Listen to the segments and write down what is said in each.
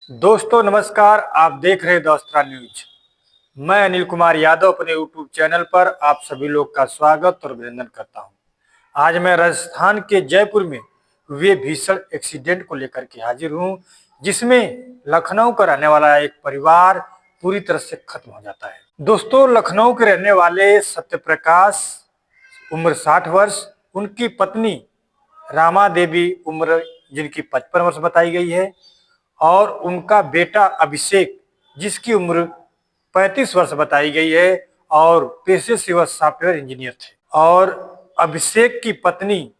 दोस्तों नमस्कार। आप देख रहे हैं दोस्तरा न्यूज। मैं अनिल कुमार यादव अपने यूट्यूब चैनल पर आप सभी लोग का स्वागत और अभिनंदन करता हूं। आज मैं राजस्थान के जयपुर में हुए भीषण एक्सीडेंट को लेकर के हाजिर हूं, जिसमें लखनऊ का रहने वाला एक परिवार पूरी तरह से खत्म हो जाता है। दोस्तों, लखनऊ के रहने वाले सत्यप्रकाश उम्र 60 वर्ष, उनकी पत्नी रामा देवी उम्र जिनकी 55 वर्ष बताई गई है, और उनका बेटा अभिषेक जिसकी उम्र 35 वर्ष बताई गई है और पेशे से वह सॉफ्टवेयर इंजीनियर थे। और अभिषेक की पत्नी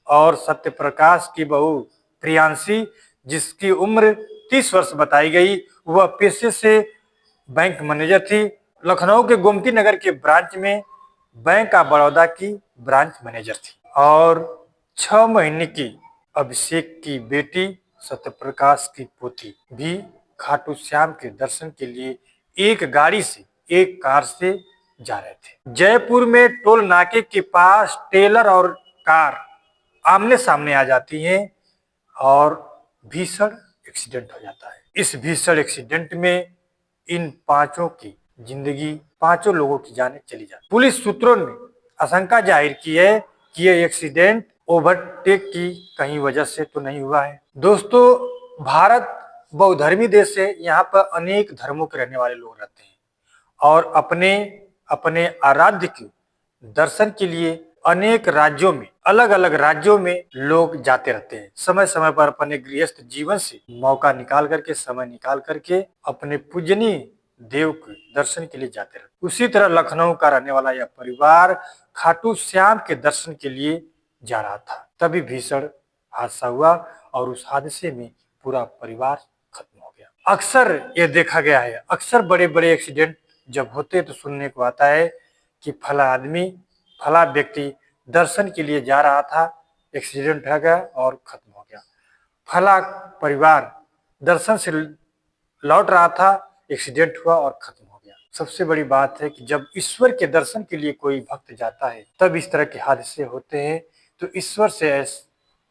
और सत्यप्रकाश की बहू प्रियांशी जिसकी उम्र 30 वर्ष बताई गई, वह पेशे से बैंक मैनेजर थी। लखनऊ के गोमती नगर के ब्रांच में बैंक ऑफ बड़ौदा की ब्रांच मैनेजर थी। और 6 महीने की अभिषेक की बेटी सत्यप्रकाश की पोती भी खाटू श्याम के दर्शन के लिए एक गाड़ी से, एक कार से जा रहे थे। जयपुर में टोल नाके के पास टेलर और कार आमने सामने आ जाती हैं और भीषण एक्सीडेंट हो जाता है। इस भीषण एक्सीडेंट में इन पांचों की जिंदगी, पांचों लोगों की जानें चली जाती। पुलिस सूत्रों ने आशंका जाहिर की है कि यह एक्सीडेंट ओवरटेक की कहीं वजह से तो नहीं हुआ है। दोस्तों, भारत बहुधर्मी देश है। यहाँ पर अनेक धर्मों के रहने वाले लोग रहते हैं और अपने अपने आराध्य के दर्शन के लिए अनेक राज्यों में, अलग अलग राज्यों में लोग जाते रहते हैं। समय समय पर अपने गृहस्थ जीवन से मौका निकाल करके, समय निकाल करके अपने पूजनीय देव के दर्शन के लिए जाते रहते। उसी तरह लखनऊ का रहने वाला यह परिवार खाटू श्याम के दर्शन के लिए जा रहा था, तभी भीषण हादसा हुआ और उस हादसे में पूरा परिवार खत्म हो गया। अक्सर ये देखा गया है, अक्सर बड़े बड़े एक्सीडेंट जब होते तो सुनने को आता है कि फला आदमी, फला व्यक्ति दर्शन के लिए जा रहा था, एक्सीडेंट हो गया और खत्म हो गया। फला परिवार दर्शन से लौट रहा था, एक्सीडेंट हुआ और खत्म हो गया। सबसे बड़ी बात है कि जब ईश्वर के दर्शन के लिए कोई भक्त जाता है तब इस तरह के हादसे होते हैं, तो ईश्वर से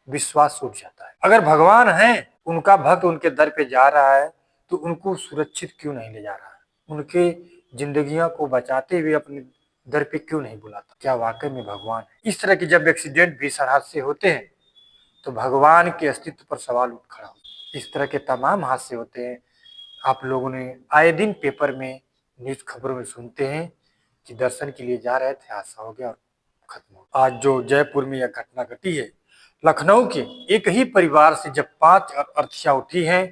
विश्वास उठ जाता है। अगर भगवान है, उनका भक्त उनके दर पे जा रहा है, तो उनको सुरक्षित क्यों नहीं ले जा रहा है? उनके जिंदगियों को बचाते हुए अपने दर पे क्यों नहीं बुलाता? क्या वाकई में भगवान है? इस तरह के जब एक्सीडेंट, भीषण हादसे होते हैं तो भगवान के अस्तित्व पर सवाल उठ खड़ा होता है। इस तरह के तमाम हादसे होते हैं। आप लोगों ने आए दिन पेपर में, न्यूज खबरों में सुनते हैं कि दर्शन के लिए जा रहे थे, हादसा हो गया और खत्म हो गया। आज जो जयपुर में यह घटना घटी है, लखनऊ के एक ही परिवार से जब 5 अर्थियां उठी हैं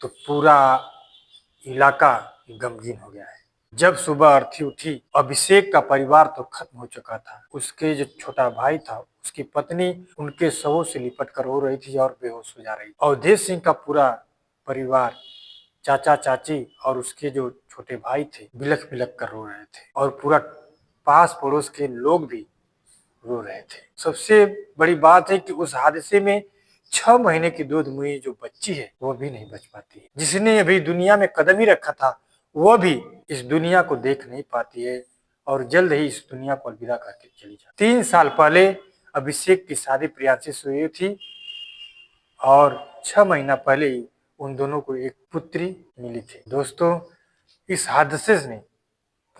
तो पूरा इलाका गमगीन हो गया है। जब सुबह अर्थी उठी, अभिषेक का परिवार तो खत्म हो चुका था। उसके जो छोटा भाई था, उसकी पत्नी उनके शवों से लिपट कर रो रही थी और बेहोश हो जा रही थी। अवधेश सिंह का पूरा परिवार, चाचा चाची और उसके जो छोटे भाई थे, बिलख बिलख कर रो रहे थे और पूरा पास पड़ोस के लोग भी रो रहे थे। सबसे बड़ी बात है कि उस हादसे में 6 महीने की दूध मुई जो बच्ची है वो भी नहीं बच पाती है। जिसने अभी दुनिया में कदम ही रखा था वह भी इस दुनिया को देख नहीं पाती है और जल्द ही इस दुनिया को अलविदा करके चली जाती। 3 साल पहले अभिषेक की शादी प्रियांशी से हुई थी और 6 महीना पहले ही उन दोनों को एक पुत्री मिली थी। दोस्तों, इस हादसे ने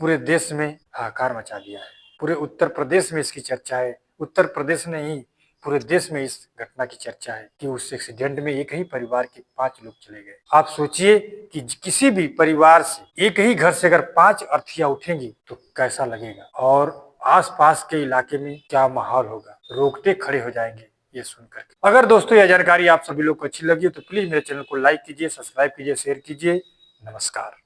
पूरे देश में हाहाकार मचा दिया है। पूरे उत्तर प्रदेश में इसकी चर्चा है। उत्तर प्रदेश में ही पूरे देश में इस घटना की चर्चा है कि उस एक्सीडेंट में एक ही परिवार के 5 लोग चले गए। आप सोचिए कि किसी भी परिवार से, एक ही घर से अगर 5 अर्थियां उठेंगी तो कैसा लगेगा और आसपास के इलाके में क्या माहौल होगा। रोंगटे खड़े हो जाएंगे ये सुनकर। अगर दोस्तों यह जानकारी आप सभी लोग को अच्छी लगी तो प्लीज मेरे चैनल को लाइक कीजिए, सब्सक्राइब कीजिए, शेयर कीजिए। नमस्कार।